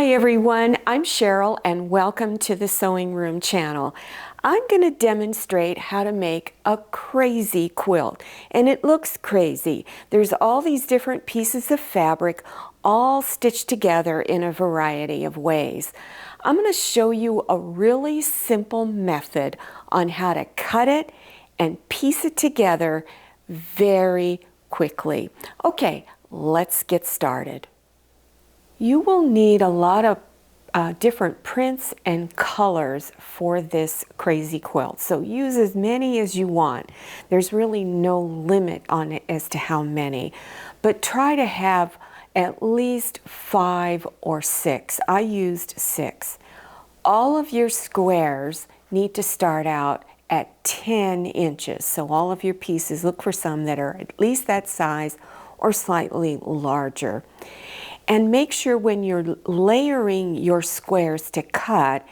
Hi everyone, I'm Cheryl and welcome to the Sewing Room channel. I'm going to demonstrate how to make a crazy quilt, and it looks crazy. There's all these different pieces of fabric all stitched together in a variety of ways. I'm going to show you a really simple method on how to cut it and piece it together very quickly. Okay, let's get started. You will need a lot of different prints and colors for this crazy quilt. So use as many as you want. There's really no limit on it as to how many. But try to have at least 5 or 6. I used 6. All of your squares need to start out at 10 inches. So all of your pieces, look for some that are at least that size or slightly larger. And make sure when you're layering your squares to cut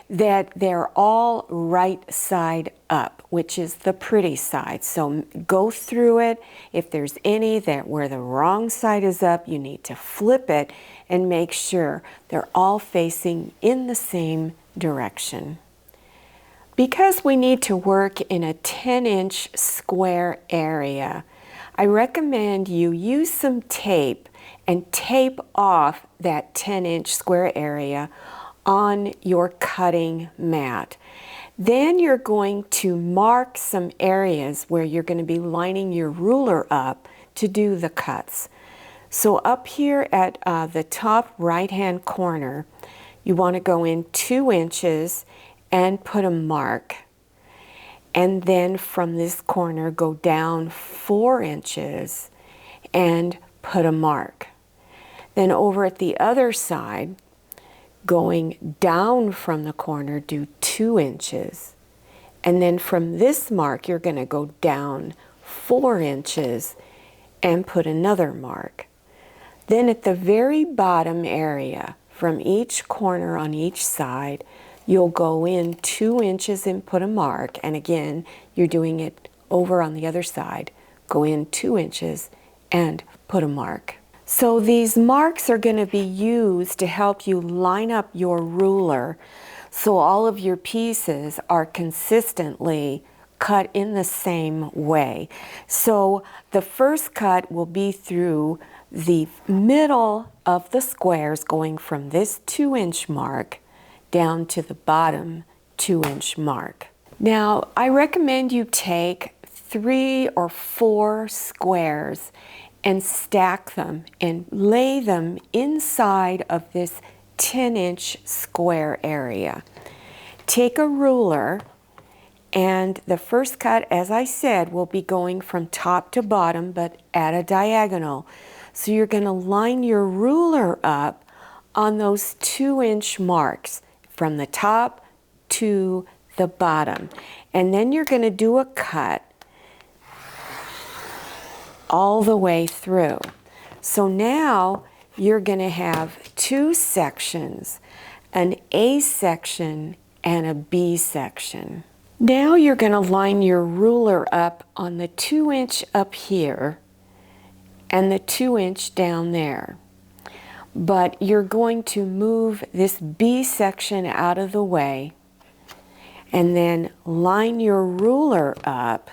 that they're all right side up, which is the pretty side. So go through it. If there's any that where the wrong side is up, you need to flip it and make sure they're all facing in the same direction. Because we need to work in a 10-inch square area, I recommend you use some tape and tape off that 10-inch square area on your cutting mat. Then you're going to mark some areas where you're going to be lining your ruler up to do the cuts. So up here at the top right-hand corner, you want to go in 2 inches and put a mark. And then from this corner, go down 4 inches and put a mark. Then over at the other side, going down from the corner, do 2 inches. And then from this mark, you're going to go down 4 inches and put another mark. Then at the very bottom area, from each corner on each side, you'll go in 2 inches and put a mark. And again, you're doing it over on the other side. Go in 2 inches and put a mark. So these marks are going to be used to help you line up your ruler so all of your pieces are consistently cut in the same way. So the first cut will be through the middle of the squares, going from this 2-inch mark down to the bottom 2-inch mark. Now, I recommend you take 3 or 4 squares and stack them and lay them inside of this 10-inch square area. Take a ruler, and the first cut, as I said, will be going from top to bottom but at a diagonal. So you're going to line your ruler up on those 2-inch marks from the top to the bottom. And then you're going to do a cut all the way through. So now you're going to have 2 sections, an A section and a B section. Now you're going to line your ruler up on the 2-inch up here and the 2-inch down there. But you're going to move this B section out of the way and then line your ruler up,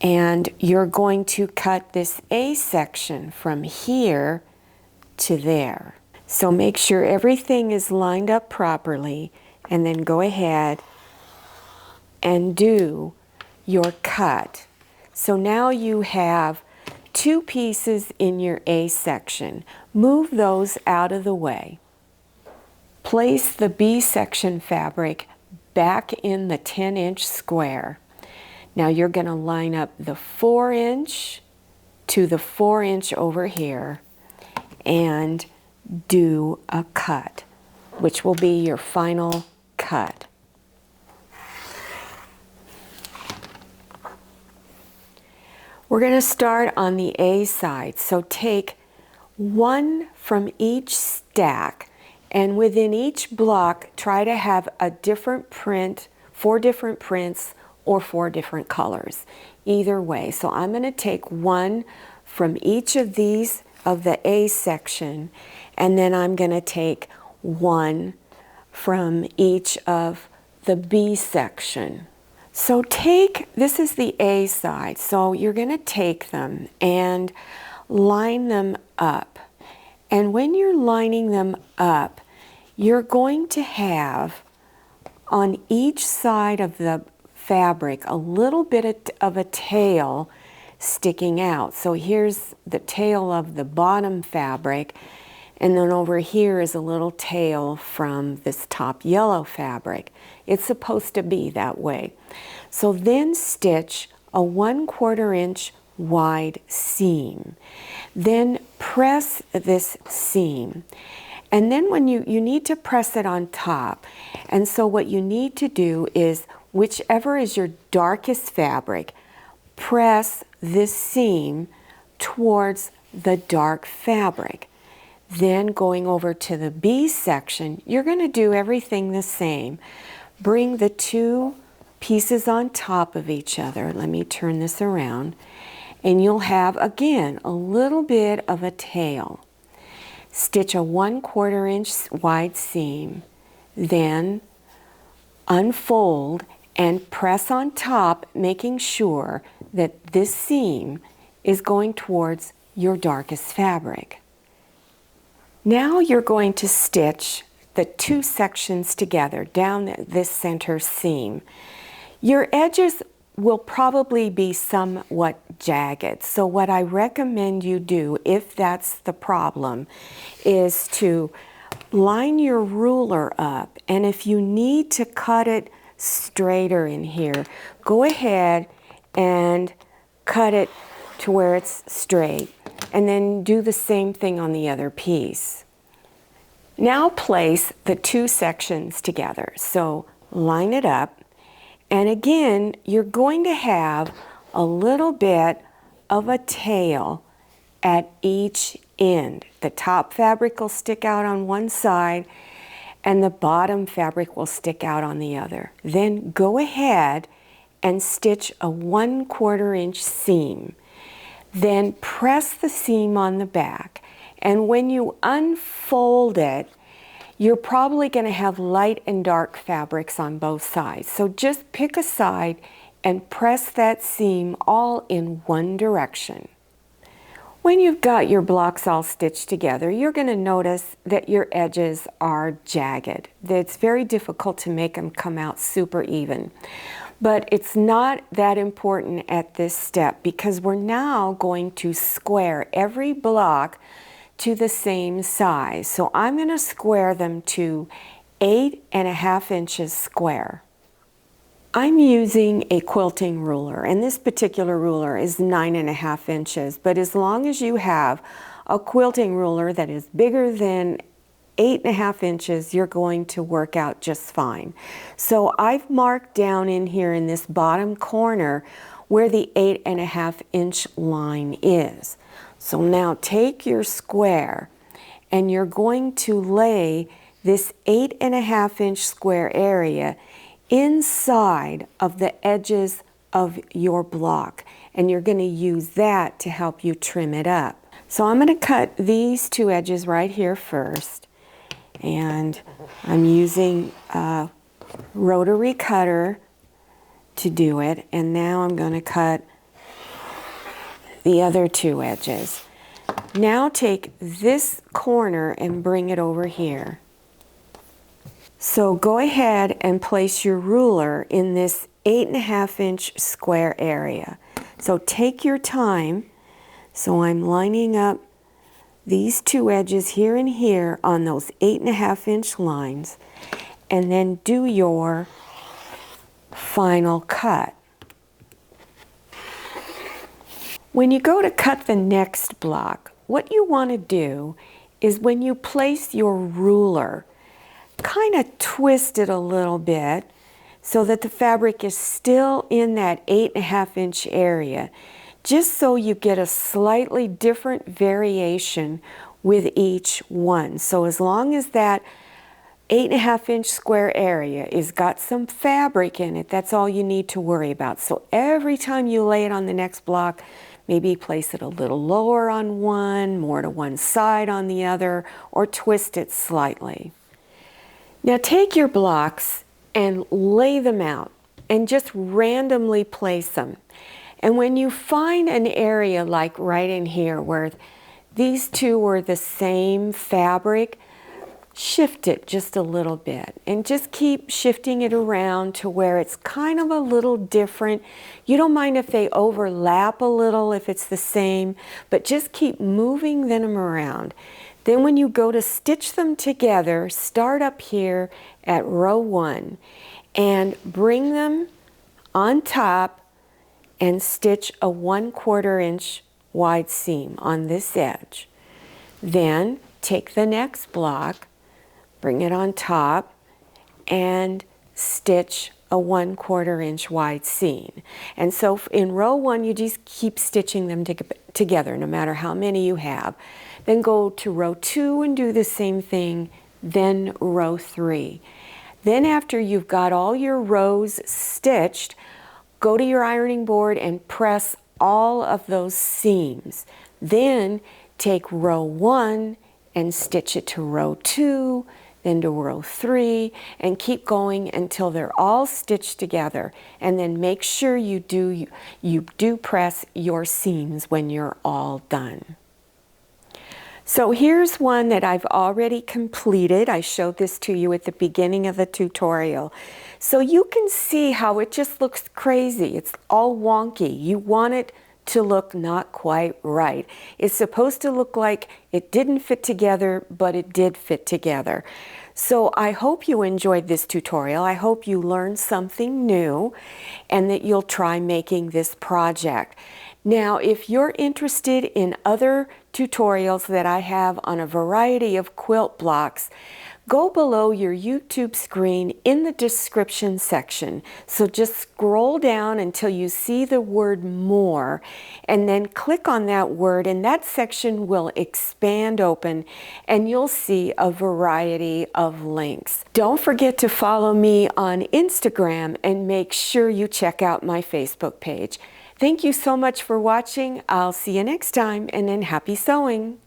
and you're going to cut this A section from here to there. So make sure everything is lined up properly, and then go ahead and do your cut. So now you have 2 pieces in your A section. Move those out of the way. Place the B section fabric back in the 10-inch square. Now you're going to line up the 4-inch to the 4-inch over here and do a cut, which will be your final cut. We're going to start on the A side. So take 1 from each stack, and within each block try to have a different print, 4 different prints or 4 different colors. Either way. So I'm going to take 1 from each of these of the A section, and then I'm going to take 1 from each of the B section. So this is the A side, so you're going to take them and line them up. And when you're lining them up, you're going to have on each side of the fabric a little bit of a tail sticking out. So here's the tail of the bottom fabric, and then over here is a little tail from this top yellow fabric. It's supposed to be that way. So then stitch a 1/4 inch wide seam. Then press this seam. And then when you need to press it on top. And so what you need to do is, whichever is your darkest fabric, press this seam towards the dark fabric. Then going over to the B section, you're going to do everything the same. Bring the 2 pieces on top of each other. Let me turn this around. And you'll have, again, a little bit of a tail. Stitch a 1/4 inch wide seam. Then unfold and press on top, making sure that this seam is going towards your darkest fabric. Now you're going to stitch the 2 sections together down this center seam. Your edges will probably be somewhat jagged, so what I recommend you do, if that's the problem, is to line your ruler up, and if you need to cut it straighter in here, go ahead and cut it to where it's straight, and then do the same thing on the other piece. Now place the 2 sections together. So line it up, and again, you're going to have a little bit of a tail at each end. The top fabric will stick out on one side, and the bottom fabric will stick out on the other. Then go ahead and stitch a 1/4 inch seam. Then press the seam on the back, and when you unfold it, you're probably going to have light and dark fabrics on both sides. So just pick a side and press that seam all in one direction. When you've got your blocks all stitched together, you're going to notice that your edges are jagged. It's very difficult to make them come out super even. But it's not that important at this step, because we're now going to square every block to the same size. So I'm going to square them to 8.5 inches square. I'm using a quilting ruler, and this particular ruler is 9.5 inches, but as long as you have a quilting ruler that is bigger than 8.5 inches, you're going to work out just fine. So I've marked down in here in this bottom corner where the 8.5 inch line is. So now take your square, and you're going to lay this 8.5 inch square area inside of the edges of your block, and you're going to use that to help you trim it up. So I'm going to cut these 2 edges right here first, and I'm using a rotary cutter to do it, and now I'm going to cut the other 2 edges. Now take this corner and bring it over here. So go ahead and place your ruler in this 8.5 inch square area. So take your time. So I'm lining up these 2 edges here and here on those 8.5 inch lines, and then do your final cut. When you go to cut the next block, what you want to do is, when you place your ruler, kind of twist it a little bit so that the fabric is still in that 8.5 inch area, just so you get a slightly different variation with each one. So as long as that 8.5-inch square area is got some fabric in it. That's all you need to worry about. So every time you lay it on the next block, maybe place it a little lower on one, more to one side on the other, or twist it slightly. Now take your blocks and lay them out and just randomly place them. And when you find an area like right in here where these two were the same fabric, shift it just a little bit and just keep shifting it around to where it's kind of a little different. You don't mind if they overlap a little, if it's the same, but just keep moving them around. Then when you go to stitch them together, start up here at row 1 and bring them on top and stitch a 1/4 inch wide seam on this edge. Then take the next block, bring it on top, and stitch a 1/4 inch wide seam. And so in row 1, you just keep stitching them together, no matter how many you have. Then go to row 2 and do the same thing, then row 3. Then after you've got all your rows stitched, go to your ironing board and press all of those seams. Then take row 1 and stitch it to row 2, then to row 3, and keep going until they're all stitched together. And then make sure you do press your seams when you're all done. So here's one that I've already completed. I showed this to you at the beginning of the tutorial. So you can see how it just looks crazy. It's all wonky. You want it to look not quite right. It's supposed to look like it didn't fit together, but it did fit together. So I hope you enjoyed this tutorial. I hope you learned something new and that you'll try making this project. Now, if you're interested in other tutorials that I have on a variety of quilt blocks, go below your YouTube screen in the description section. So just scroll down until you see the word more, and then click on that word, and that section will expand open and you'll see a variety of links. Don't forget to follow me on Instagram and make sure you check out my Facebook page. Thank you so much for watching. I'll see you next time, and then happy sewing.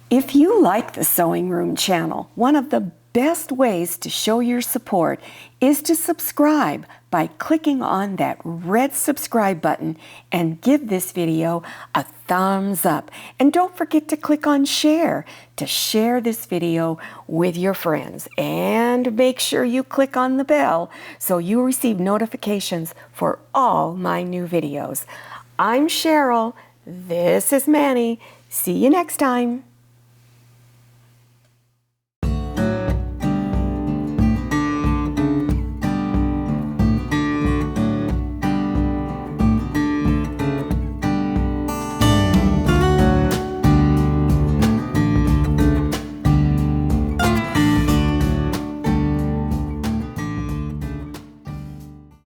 If you like the Sewing Room channel, one of the best ways to show your support is to subscribe by clicking on that red subscribe button and give this video a thumbs up. And don't forget to click on share to share this video with your friends. And make sure you click on the bell so you receive notifications for all my new videos. I'm Cheryl. This is Manny. See you next time.